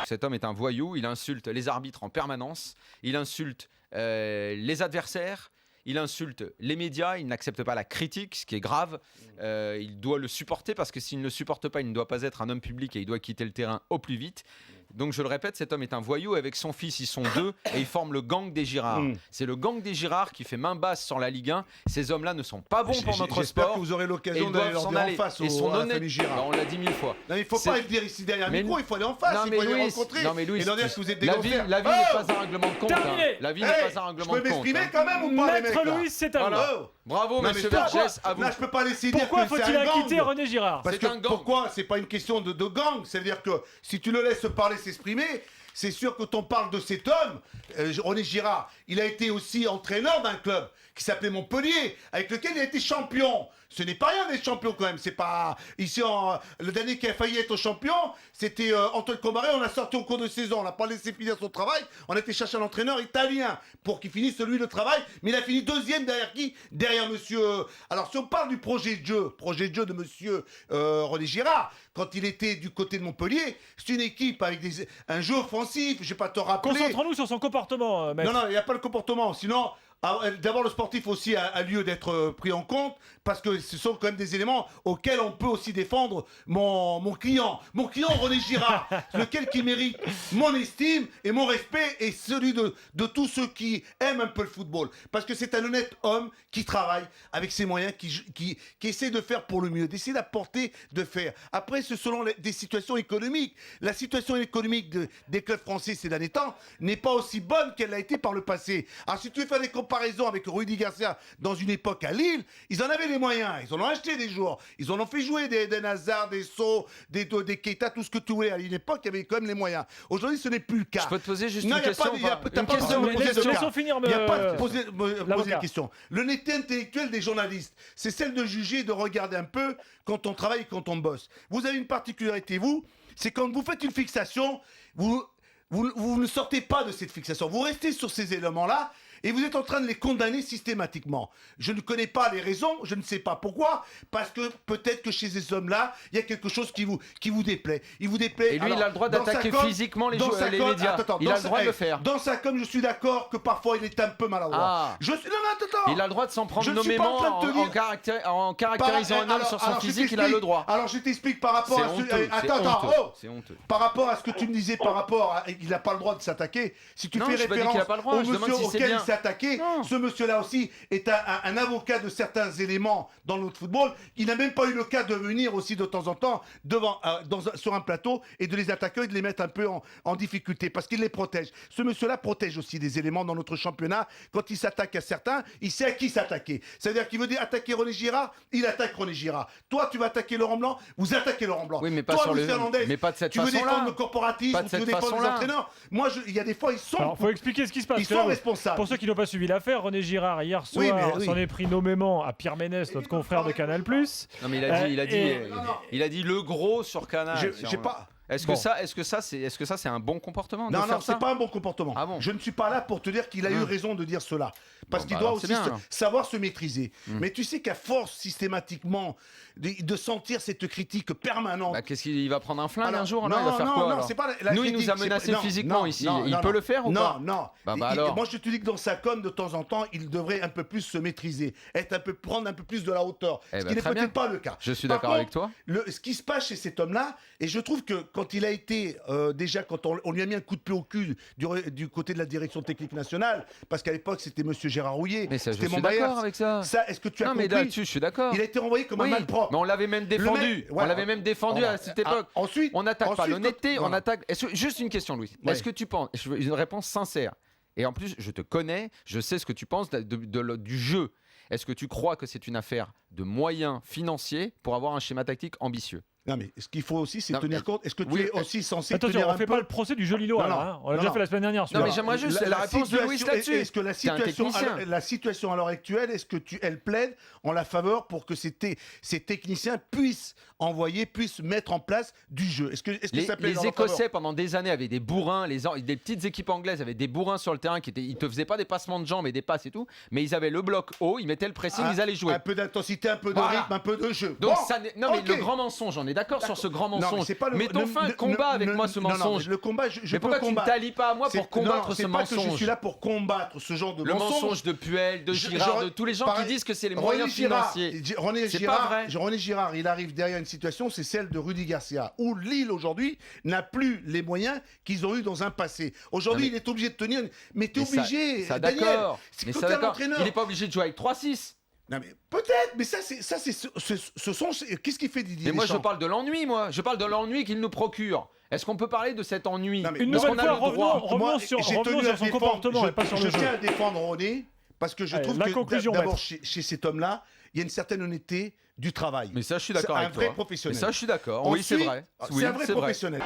Cet homme est un voyou, il insulte les arbitres en permanence, il insulte les adversaires, il insulte les médias, il n'accepte pas la critique, ce qui est grave. Il doit le supporter parce que s'il ne le supporte pas, il ne doit pas être un homme public et il doit quitter le terrain au plus vite. Donc je le répète, cet homme est un voyou. Avec son fils, ils sont deux et ils forment le gang des Girard. C'est le gang des Girard qui fait main basse sur la Ligue 1. Ces hommes-là ne sont pas bons pour notre J'espère sport. que vous aurez l'occasion d'aller leur dire en face à la famille Girard. On l'a dit 1000 fois. Non, il ne faut pas le dire ici derrière le micro, il faut aller en face, il faut les rencontrer. Non mais Louis, et leur dire que vous êtes des la vie n'est pas un règlement de compte. La vie n'est pas un règlement de compte. Je peux m'exprimer quand même ou pas, les mecs là? Maître Louis, c'est à vous. Bravo, monsieur Vergès, à vous. Là, je peux pas laisser dire que Pourquoi c'est faut-il un gang. acquitter René Girard? Parce que pourquoi? C'est pas une question de gang. C'est-à-dire que si tu le laisses parler, s'exprimer, c'est sûr que quand on parle de cet homme, René Girard, il a été aussi entraîneur d'un club qui s'appelait Montpellier, avec lequel il a été champion. Ce n'est pas rien d'être champion quand même. C'est pas ici le dernier qui a failli être champion, c'était Antoine Combaré. On a sorti au cours de saison, on n'a pas laissé finir son travail. On a été chercher un entraîneur italien pour qu'il finisse lui le travail. Mais il a fini deuxième derrière qui? Derrière monsieur. Alors si on parle du projet de jeu de monsieur René Girard, quand il était du côté de Montpellier, c'est une équipe avec un jeu offensif. Je vais pas te rappeler. Concentrons-nous sur son comportement, maître. Non, il n'y a pas le comportement. Sinon. D'abord, le sportif aussi a lieu d'être pris en compte parce que ce sont quand même des éléments auxquels on peut aussi défendre mon client. Mon client, René Girard, lequel qui mérite mon estime et mon respect et celui de tous ceux qui aiment un peu le football. Parce que c'est un honnête homme qui travaille avec ses moyens, qui essaie de faire pour le mieux, d'essayer d'apporter, de faire. Après, c'est selon des situations économiques. La situation économique des clubs français ces derniers temps n'est pas aussi bonne qu'elle l'a été par le passé. Alors, si tu veux faire des comparaison avec Rudy Garcia dans une époque à Lille, ils en avaient les moyens, ils en ont acheté des joueurs, ils en ont fait jouer des Hazard, des Sceaux, des Keita, tout ce que tu voulais. À une époque, il y avait quand même les moyens. Aujourd'hui, ce n'est plus le cas. Je peux te poser juste une question. Il n'y a pas de poser la question. L'honnêteté intellectuelle des journalistes, c'est celle de juger, de regarder un peu quand on travaille, quand on bosse. Vous avez une particularité, vous, c'est quand vous faites une fixation, vous ne sortez pas de cette fixation. Vous restez sur ces éléments-là et vous êtes en train de les condamner systématiquement. Je ne connais pas les raisons, je ne sais pas pourquoi, parce que peut-être que chez ces hommes-là, il y a quelque chose qui vous déplaît. Il vous déplaît. Et lui, il a le droit d'attaquer physiquement les médias. Il a le droit de le faire. Dans sa com, je suis d'accord que parfois il est un peu maladroit. Il a le droit de s'en prendre nommément en caractérisant un homme sur son physique, il a le droit. Alors je t'explique par rapport à ce... C'est honteux. Par rapport à ce que tu me disais, par rapport à... Il n'a pas le droit de s'attaquer. Si tu fais référence au monsieur auquel il s'est attaqué, ce monsieur-là aussi est un avocat de certains éléments dans notre football. Il n'a même pas eu le cas de venir aussi de temps en temps sur un plateau et de les attaquer et de les mettre un peu en difficulté parce qu'il les protège. Ce monsieur-là protège aussi des éléments dans notre championnat. Quand il s'attaque à certains, il sait à qui s'attaquer. C'est-à-dire qu'il veut dire attaquer René Girard, il attaque René Girard. Toi, tu vas attaquer Laurent Blanc, vous attaquez Laurent Blanc. Oui, mais pas toi, sur mais pas de cette façon-là. Tu veux défendre le corporatisme, tu veux défendre les entraîneurs. Moi, il y a des fois, ils sont... Alors, faut expliquer ce qui se passe. Ils sont responsables. Pour ceux qui n'ont pas suivi l'affaire, René Girard, hier soir, s'en est pris nommément à Pierre Ménès, notre confrère de Canal+. Non, mais il a dit le gros sur Canal. J'ai pas... Est-ce que ça c'est un bon comportement? Non, c'est pas un bon comportement. Ah bon? Je ne suis pas là pour te dire qu'il a eu raison de dire cela. Parce qu'il doit aussi savoir se maîtriser. Mais tu sais qu'à force systématiquement de sentir cette critique permanente... Qu'est-ce qu'il va prendre un flingue un jour? Non, il va faire quoi, non, c'est pas nous, il nous a menacé physiquement ici. Il peut le faire ou pas? Non. Alors. Moi, je te dis que dans sa com, de temps en temps, il devrait un peu plus se maîtriser. Prendre un peu plus de la hauteur. Ce qui n'est peut-être pas le cas. Je suis d'accord avec toi. Ce qui se passe chez cet homme-là, et je trouve que quand il a été, déjà, quand on lui a mis un coup de pied au cul du côté de la direction technique nationale, parce qu'à l'époque, c'était monsieur Gérard Rouillet. Mais ça, je suis d'accord avec ça. Est-ce que tu as compris? Non, mais là-dessus, je suis d'accord. Il a été renvoyé comme un malpropre. Mais on l'avait même défendu. On l'avait même défendu à cette époque. Ensuite, on n'attaque pas l'honnêteté, on attaque... Juste une question, Louis. Est-ce que tu penses... Je veux une réponse sincère. Et en plus, je te connais, je sais ce que tu penses du jeu. Est-ce que tu crois que c'est une affaire de moyens financiers pour avoir un schéma tactique ambitieux? Non, mais ce qu'il faut aussi, c'est tenir compte. Est-ce que tu es aussi censé tenir on ne fait pas le procès du jeu lillois. On l'a déjà fait la semaine dernière. Non, mais j'aimerais juste la réponse de Louis là-dessus. Est-ce que la situation à l'heure actuelle, est-ce que elle plaide en la faveur pour que ces techniciens puissent mettre en place du jeu? Est-ce que ça plaide les Écossais, pendant des années, avaient des bourrins. Des petites équipes anglaises avaient des bourrins sur le terrain ils te faisaient pas des passements de jambes et des passes et tout, mais ils avaient le bloc haut, ils mettaient le pressing, ils allaient jouer. Un peu d'intensité, un peu de rythme, un peu de jeu. Donc mais le grand mensonge, j'en ai d'accord sur ce grand Non, mensonge. c'est pas Mettons fin à un combat avec moi ce mensonge. Le combat, je Mais peux pourquoi tu ne combattre. t'allies pas à moi pour combattre ce C'est pas que je mensonge? suis là pour combattre ce genre de Le mensonge. mensonge de Puel, de Girard, de tous les gens qui disent que c'est les moyens financiers. C'est pas vrai. René Girard, il arrive derrière une situation, c'est celle de Rudy Garcia, où Lille aujourd'hui n'a plus les moyens qu'ils ont eu dans un passé. Aujourd'hui, il est obligé de tenir. Mais t'es obligé. Ça Daniel, d'accord. c'est Mais que ça t'es un d'accord. entraîneur. Il n'est pas obligé de jouer avec 3-6. Non mais peut-être, mais ça c'est ce sont qu'est-ce qu'il fait Didier Mais moi je Deschamps? parle de l'ennui, moi. Je parle de l'ennui qu'il nous procure. Est-ce qu'on peut parler de cet ennui? Non, mais Une parce nouvelle qu'on a fois, le droit. revenons sur j'ai tenu à son défendre- comportement et pas sur le je jeu. tiens à défendre René parce que je Allez, trouve la que conclusion, d'abord maître. chez cet homme-là, il y a une certaine honnêteté du travail. Mais ça, je suis d'accord C'est avec un vrai toi. professionnel. Mais ça, je suis d'accord. Oui, c'est Ensuite, vrai. c'est Oui, un vrai c'est vrai. professionnel.